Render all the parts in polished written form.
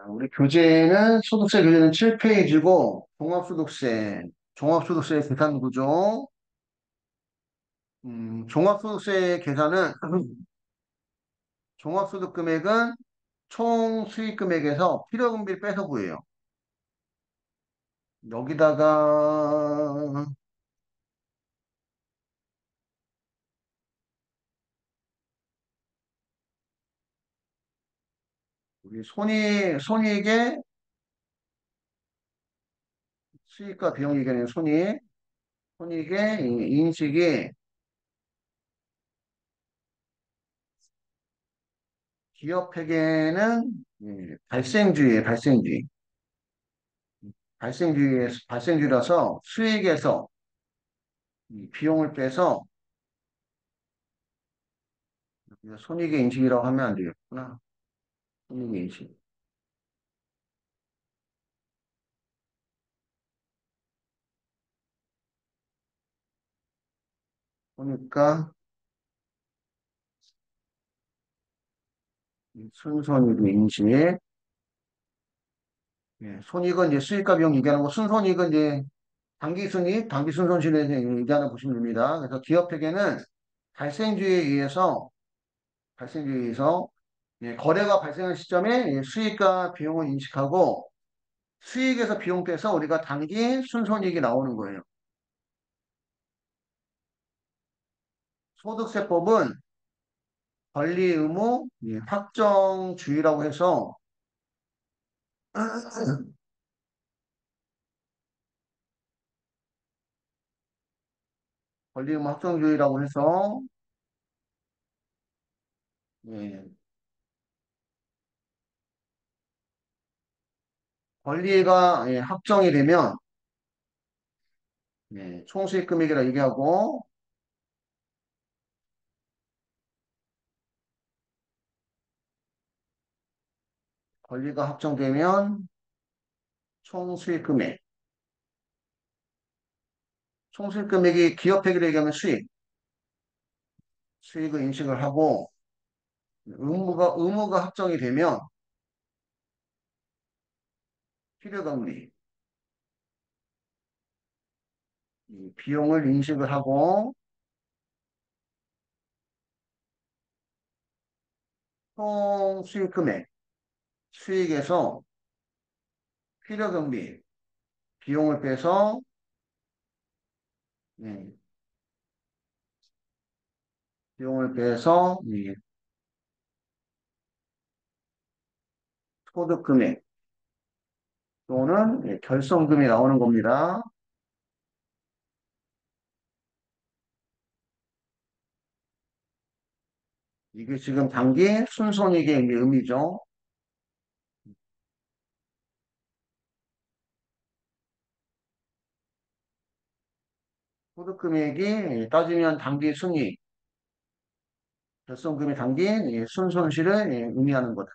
우리 교재는 소득세 교재는 7페이지고 종합소득세 계산 구조. 종합소득세 계산은 종합소득 금액은 총 수익 금액에서 필요금비를 빼서 구해요. 여기다가 우리 손익의 수익과 비용 이견의 손익의 이 인식이 기업회계는 발생주의예요, 발생주의. 발생주의라서 수익에서 이 비용을 빼서 이거 손익의 인식이라고 하면 안 되겠구나. 손익의 인식. 보니까 순손익의 인식. 손익은 이제 수익과 비용 얘기하는 거, 순손익은 이제 당기순이익, 당기순손실에 얘기하는 보시면 됩니다. 그래서 기업회계는 발생주의에 의해서, 발생주의에 의해서 거래가 발생한 시점에 수익과 비용을 인식하고 수익에서 비용 빼서 우리가 당기 순손익이 나오는 거예요. 소득세법은 권리 의무 확정주의라고 해서 권리 의무 확정주의라고 해서 예, 권리가 확정이 되면 총수익 금액이라 얘기하고 권리가 확정되면 총수익 금액, 총수익 금액이 기업회계로 얘기하면 수익을 인식을 하고 의무가 확정이 되면 필요금리, 이 비용을 인식을 하고 총수익 금액, 수익에서 필요금리, 비용을 빼서 예, 비용을 빼서 소득 금액 또는 결손금이 나오는 겁니다. 이게 지금 단기 순손익의 의미죠. 소득 금액이 따지면 단기 순이익, 결손금이 담긴 순손실을 의미하는 거다.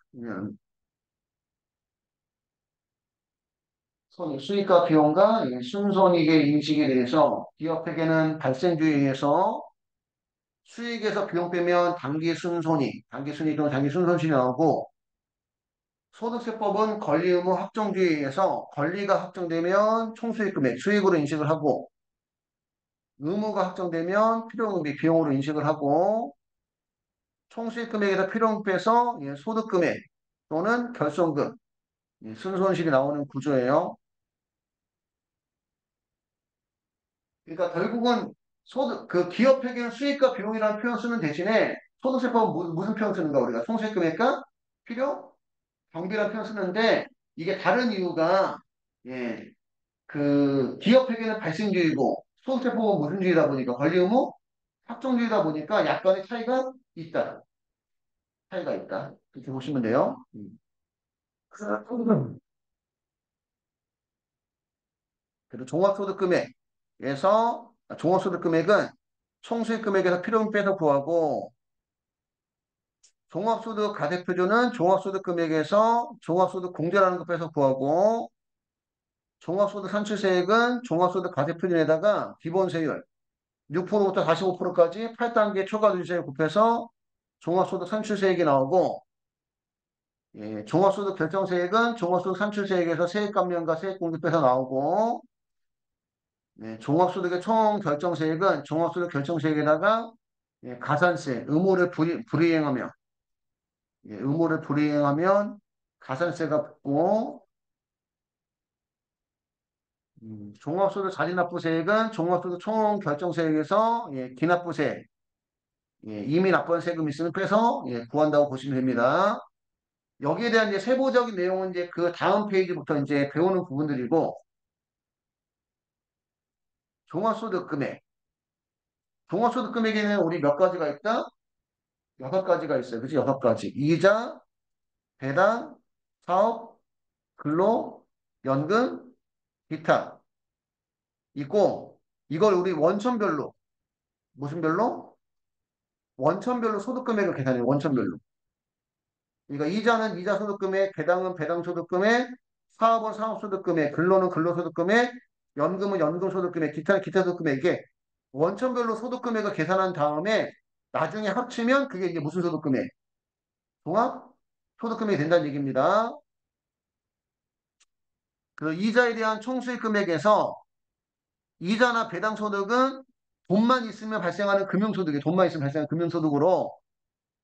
수익과 비용과 순손익의 인식에 대해서 기업회계는 발생주의에 의해서 수익에서 비용 빼면 단기 순이익 또는 단기 순손실이 나오고 소득세법은 권리 의무 확정주의에 의해서 권리가 확정되면 총수익 금액, 수익으로 인식을 하고 의무가 확정되면 필요금비, 비용으로 인식을 하고 총수익 금액에서 필요금 빼서 소득 금액 또는 결손금, 순손실이 나오는 구조예요. 그러니까 결국은 그 기업회계는 수익과 비용이라는 표현 쓰는 대신에 소득세법은 무슨 표현 쓰는가 우리가 총수익금액과 필요 경비라는 표현 쓰는데 이게 다른 이유가 예, 그 기업회계는 발생주의고 소득세법은 무슨 주의다 보니까 권리의무 확정주의다 보니까 약간의 차이가 있다 이렇게 보시면 돼요. 그리고 종합소득금액은 총수익 금액에서 필요금 빼서 구하고 종합소득 가대표준은 종합소득 금액에서 종합소득 공제라는 거 빼서 구하고 종합소득 산출세액은 종합소득 가대표준에다가 기본세율 6%부터 45%까지 8단계 초과소득세액 곱해서 종합소득 산출세액이 나오고 예, 종합소득 결정세액은 종합소득 산출세액에서 세액감면과 세액공제 빼서 나오고, 네, 종합소득의 총 결정세액은 종합소득 결정세액에다가 예, 가산세, 의무를 불이행하면, 예, 의무를 불이행하면 가산세가 붙고, 종합소득 자진납부세액은 종합소득 총 결정세액에서 예, 기납부세, 예, 이미 납부한 세금 있으면 빼서 예, 구한다고 보시면 됩니다. 여기에 대한 이제 세부적인 내용은 이제 그 다음 페이지부터 이제 배우는 부분들이고, 종합소득 금액. 종합소득 금액에는 우리 몇 가지가 있다? 여섯 가지가 있어요. 그치? 여섯 가지. 이자, 배당, 사업, 근로, 연금, 기타. 있고, 이걸 우리 원천별로, 무슨 별로? 원천별로 소득 금액을 계산해요. 원천별로. 그러니까 이자는 이자 소득 금액, 배당은 배당 소득 금액, 사업은 사업 소득 금액, 근로는 근로 소득 금액, 연금은 연금 소득 금액, 기타는 기타 소득 금액. 이게 원천별로 소득 금액을 계산한 다음에 나중에 합치면 그게 이제 무슨 소득 금액? 종합 소득 금액이 된다는 얘기입니다. 그 이자에 대한 총수익 금액에서 이자나 배당 소득은 돈만 있으면 발생하는 금융소득이에요. 돈만 있으면 발생하는 금융소득으로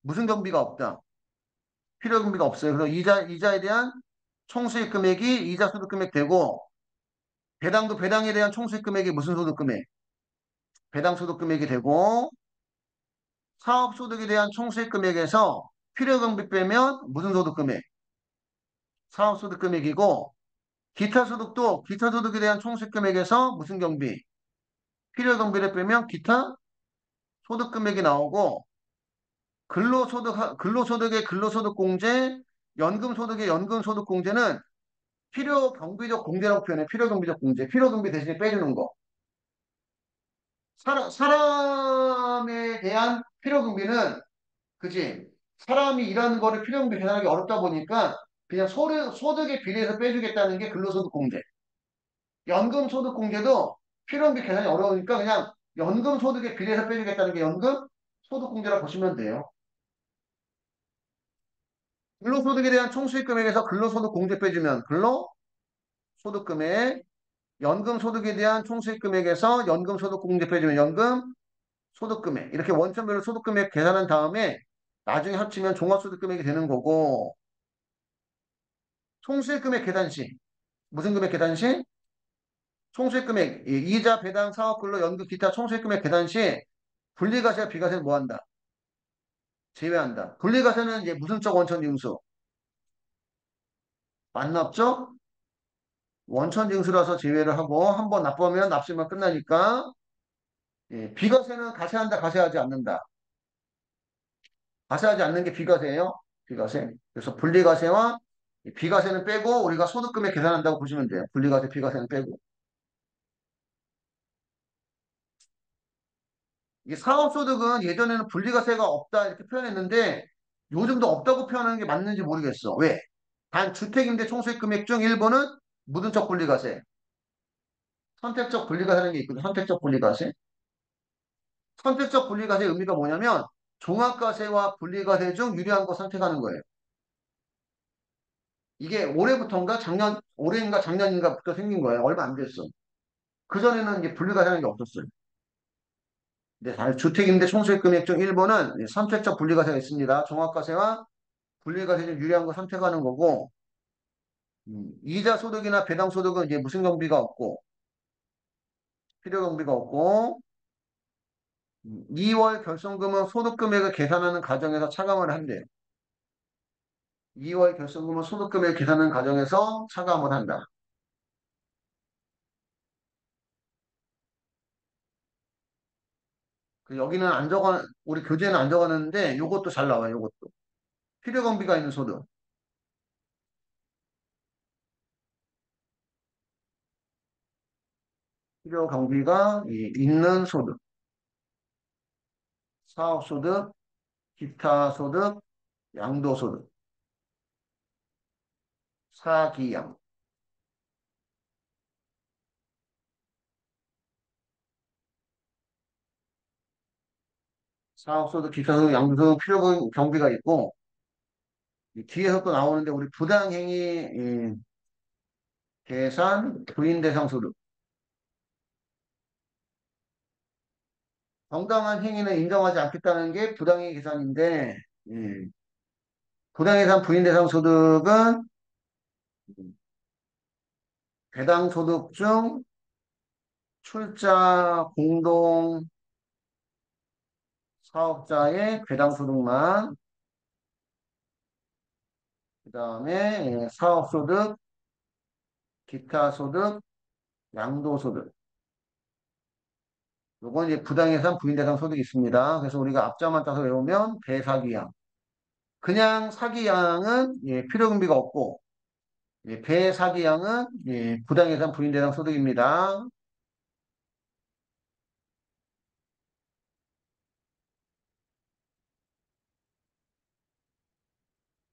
무슨 경비가 없다. 필요 경비가 없어요. 그래서 이자에 대한 총수익 금액이 이자 소득 금액 되고 배당도 배당에 대한 총수익 금액이 무슨 소득 금액? 배당 소득 금액이 되고 사업 소득에 대한 총수익 금액에서 필요 경비 빼면 무슨 소득 금액? 사업 소득 금액이고 기타 소득도 기타 소득에 대한 총수익 금액에서 무슨 경비? 필요 경비를 빼면 기타 소득 금액이 나오고 근로소득의 근로소득 공제, 연금소득의 연금소득 공제는 필요 경비적 공제라고 표현해. 필요 경비적 공제. 필요 경비 대신에 빼주는 거. 사람에 대한 필요 경비는 그지? 사람이 일하는 거를 필요 경비 계산하기 어렵다 보니까 그냥 소득에 비례해서 빼주겠다는 게 근로소득 공제. 연금소득 공제도 필요 경비 계산이 어려우니까 그냥 연금소득에 비례해서 빼주겠다는 게 연금소득 공제라고 보시면 돼요. 근로소득에 대한 총수익 금액에서 근로소득 공제 빼주면 근로소득 금액, 연금소득에 대한 총수익 금액에서 연금소득 공제 빼주면 연금소득 금액. 이렇게 원천별로 소득 금액 계산한 다음에 나중에 합치면 종합소득 금액이 되는 거고 총수익 금액 계산 시 무슨 금액 계산 시? 총수익 금액 이자, 배당, 사업, 근로, 연금, 기타 총수익 금액 계산 시 분리과세와 비과세는 뭐 한다? 제외한다. 분리과세는 이제 무슨 쪽 원천 징수? 만납적 원천 징수라서 제외를 하고 한 번 납부하면 납부만 끝나니까 예, 비과세는 가세한다, 가세하지 않는다. 가세하지 않는 게 비과세예요. 비과세. 그래서 분리과세와 비과세는 빼고 우리가 소득금액 계산한다고 보시면 돼요. 분리과세, 비과세는 빼고. 이게 사업소득은 예전에는 분리과세가 없다 이렇게 표현했는데 요즘도 없다고 표현하는 게 맞는지 모르겠어. 왜? 단 주택임대 총수익금액 중 일부는 묻은 척 분리과세, 선택적 분리과세라는 게 있거든요. 선택적 분리과세. 선택적 분리과세의 의미가 뭐냐면 종합과세와 분리과세 중 유리한 거 선택하는 거예요. 이게 올해부터인가 올해인가 작년인가부터 생긴 거예요. 얼마 안 됐어. 그전에는 이제 분리과세라는 게 없었어요. 근데 주택임대 총수익 금액 중 일부는 선택적 분리과세가 있습니다. 종합과세와 분리과세 중 유리한 거 선택하는 거고, 이자 소득이나 배당 소득은 이제 무슨 경비가 없고, 필요 경비가 없고, 2월 결손금은 소득 금액을 계산하는 과정에서 차감을 한대요. 2월 결손금은 소득 금액을 계산하는 과정에서 차감을 한다. 여기는 안 우리 교재는 안 적어놨는데, 요것도 잘 나와요, 요것도. 필요 경비가 있는 소득. 필요 경비가 있는 소득. 사업소득, 기타소득, 양도소득, 사기양. 사업소득, 기타소득, 양도소득, 필요 경비가 있고, 이 뒤에서 또 나오는데 우리 부당행위 계산 부인 대상 소득. 정당한 행위는 인정하지 않겠다는 게 부당행위 계산인데 예, 부당해산 부인 대상 소득은 배당 소득 중 출자 공동 사업자의 배당 소득만 그다음에 사업 소득, 기타 소득, 양도 소득. 요건 이제 부당해산 부인 대상 소득이 있습니다. 그래서 우리가 앞자만 따서 외우면 배사기양. 그냥 사기양은 예, 필요금비가 없고 예, 배사기양은 예, 부당해산 부인 대상 소득입니다.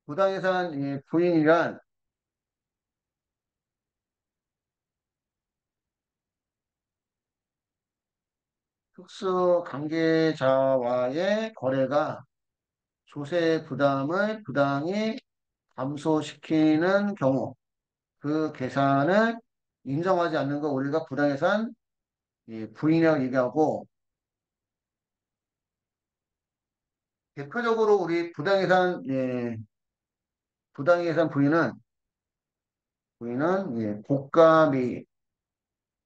부당해산 예, 부인이란 특수 관계자와의 거래가 조세 부담을 부당히 감소시키는 경우 그 계산을 인정하지 않는 거 우리가 부당해산 예, 부인이라고 얘기하고 대표적으로 우리 부당해산 예, 부당해산 부인은 예, 고가 및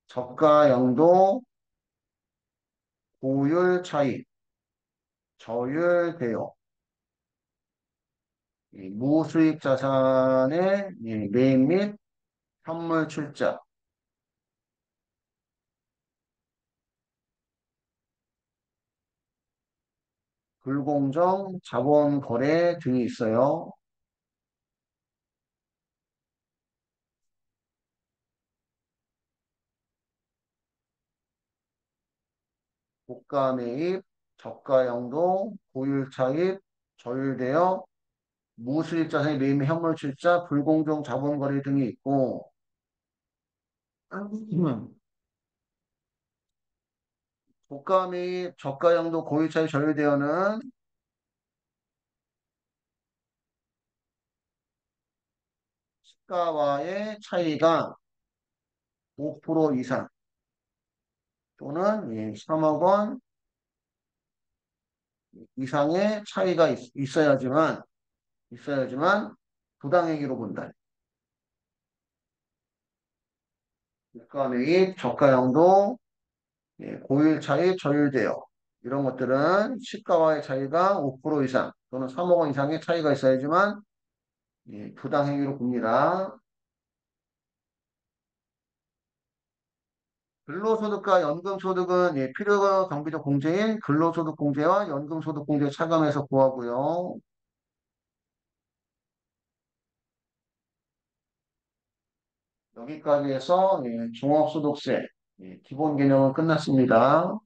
저가 영도 보율 차익 저율 대요 예, 무수익 자산의 예, 매입 및 현물 출자 불공정 자본 거래 등이 있어요. 고가 매입, 저가 영도, 보율 차입, 저율대여, 무수익 자산의 매입 및 현물 출자, 불공정 자본 거래 등이 있고 고가 매입, 저가 영도, 고율 차입, 저율대여는 시가와의 차이가 5% 이상 또는 예, 3억 원 이상의 차이가 있어야지만 부당행위로 본다. 고가 매입, 저가 영도, 예, 고율 차입, 저율 대여 이런 것들은 시가와의 차이가 5% 이상 또는 3억 원 이상의 차이가 있어야지만 예, 부당행위로 봅니다. 근로소득과 연금소득은 예, 필요 경비적 공제인 근로소득 공제와 연금소득 공제 차감해서 구하고요. 여기까지 해서 예, 종합소득세 예, 기본 개념은 끝났습니다.